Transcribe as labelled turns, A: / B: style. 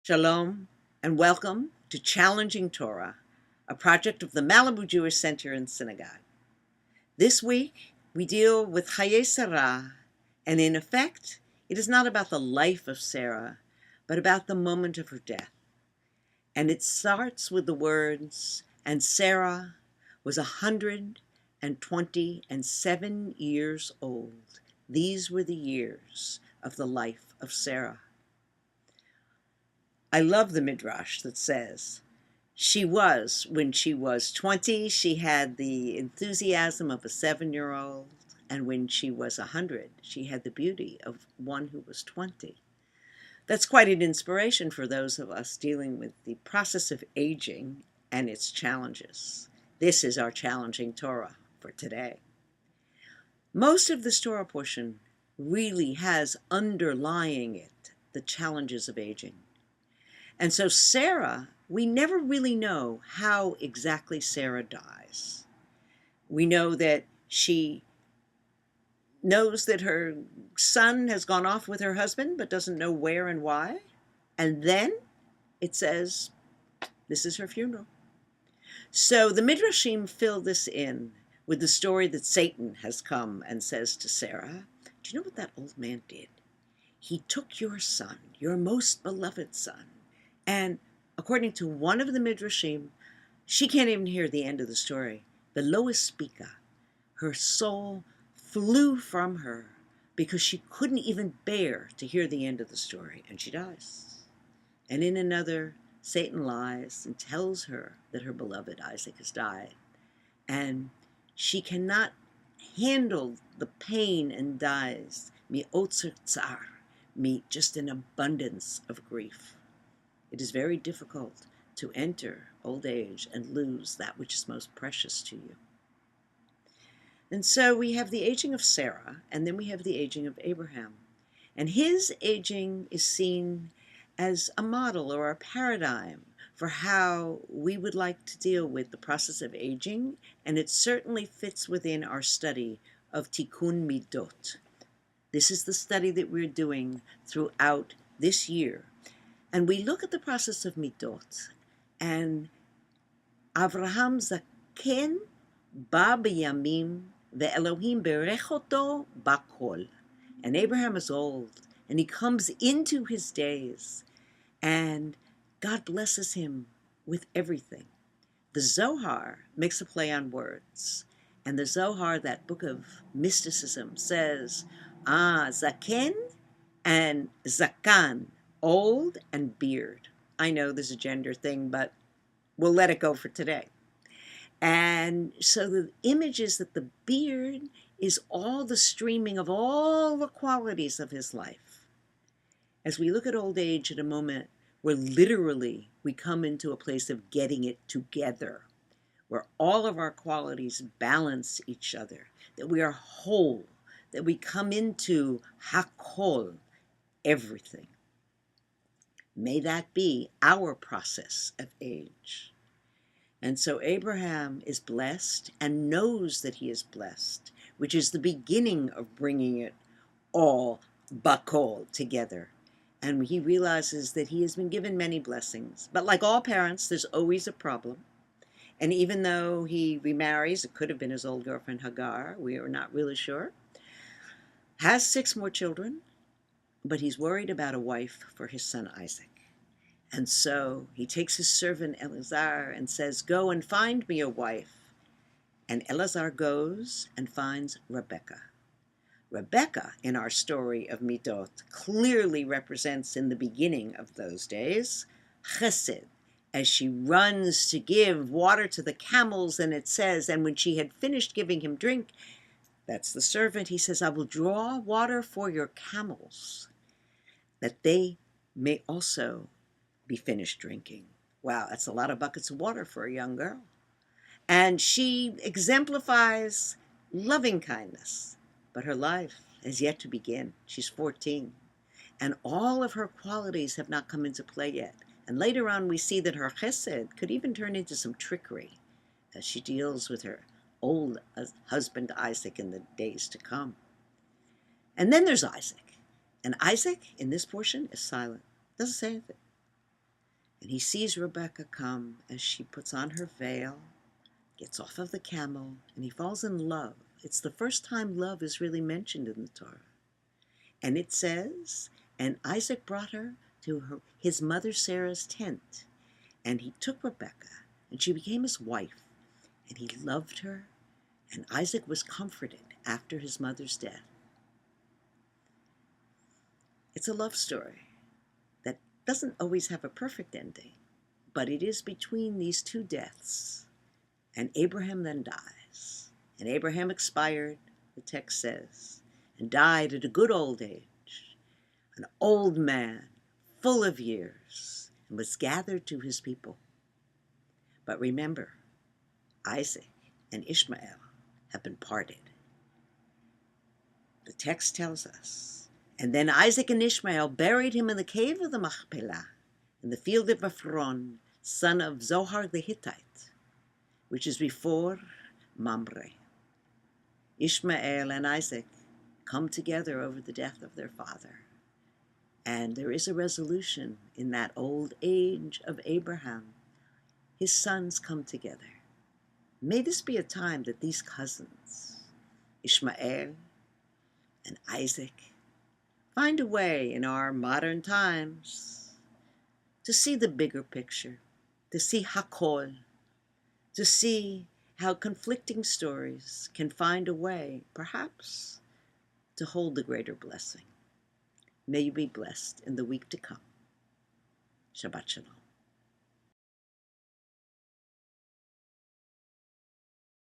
A: Shalom, and welcome to Challenging Torah, a project of the Malibu Jewish Center and Synagogue. This week, we deal with Chayei Sarah, and in effect, it is not about the life of Sarah, but about the moment of her death. And it starts with the words, "And Sarah was 127 years old. These were the years of the life of Sarah." I love the midrash that says, when she was 20, she had the enthusiasm of a 7-year-old, and when she was 100, she had the beauty of one who was 20. That's quite an inspiration for those of us dealing with the process of aging and its challenges. This is our challenging Torah for today. Most of this Torah portion really has underlying it the challenges of aging. And so Sarah, we never really know how exactly Sarah dies. We know that she knows that her son has gone off with her husband, but doesn't know where and why. And then it says, this is her funeral. So the Midrashim fill this in with the story that Satan has come and says to Sarah, "Do you know what that old man did? He took your son, your most beloved son. And according to one of the Midrashim, she can't even hear the end of the story. Below speaker, her soul flew from her because she couldn't even bear to hear the end of the story, and she dies. And in another, Satan lies and tells her that her beloved Isaac has died, and she cannot handle the pain and dies, mi otzer tsar, mi just an abundance of grief. It is very difficult to enter old age and lose that which is most precious to you. And so we have the aging of Sarah, and then we have the aging of Abraham. And his aging is seen as a model or a paradigm for how we would like to deal with the process of aging, and it certainly fits within our study of Tikkun Midot. This is the study that we're doing throughout this year. And we look at the process of midot, and Avraham Zaken ba b'yamim ve'Elohim berech oto b'kol. And Abraham is old, and he comes into his days, and God blesses him with everything. The Zohar makes a play on words, and the Zohar, that book of mysticism, says, Zaken and Zakan, old and beard. I know there's a gender thing, but we'll let it go for today. And so the image is that the beard is all the streaming of all the qualities of his life. As we look at old age at a moment where literally we come into a place of getting it together, where all of our qualities balance each other, that we are whole, that we come into hakol, everything. May that be our process of age. And so Abraham is blessed and knows that he is blessed, which is the beginning of bringing it all bakol together. And he realizes that he has been given many blessings. But like all parents, there's always a problem. And even though he remarries, it could have been his old girlfriend Hagar, we are not really sure, has 6 more children, but he's worried about a wife for his son Isaac. And so he takes his servant Elazar and says, "Go and find me a wife." And Elazar goes and finds Rebecca. Rebecca, in our story of Midot, clearly represents, in the beginning of those days, Chesed, as she runs to give water to the camels, and it says, and when she had finished giving him drink, that's the servant, he says, "I will draw water for your camels, that they may also be finished drinking." Wow, that's a lot of buckets of water for a young girl. And she exemplifies loving kindness, but her life has yet to begin. She's 14, and all of her qualities have not come into play yet. And later on, we see that her chesed could even turn into some trickery as she deals with her old husband Isaac in the days to come. And then there's Isaac. And Isaac, in this portion, is silent, doesn't say anything. And he sees Rebecca come as she puts on her veil, gets off of the camel, and he falls in love. It's the first time love is really mentioned in the Torah. And it says, and Isaac brought her to his mother Sarah's tent, and he took Rebecca, and she became his wife, and he loved her, and Isaac was comforted after his mother's death. It's a love story that doesn't always have a perfect ending, but it is between these two deaths. And Abraham then dies. And Abraham expired, the text says, and died at a good old age, an old man, full of years, and was gathered to his people. But remember, Isaac and Ishmael have been parted. The text tells us, and then Isaac and Ishmael buried him in the cave of the Machpelah, in the field of Ephron, son of Zohar the Hittite, which is before Mamre. Ishmael and Isaac come together over the death of their father. And there is a resolution in that old age of Abraham. His sons come together. May this be a time that these cousins, Ishmael and Isaac, find a way in our modern times to see the bigger picture, to see Hakol, to see how conflicting stories can find a way, perhaps, to hold the greater blessing. May you be blessed in the week to come. Shabbat Shalom.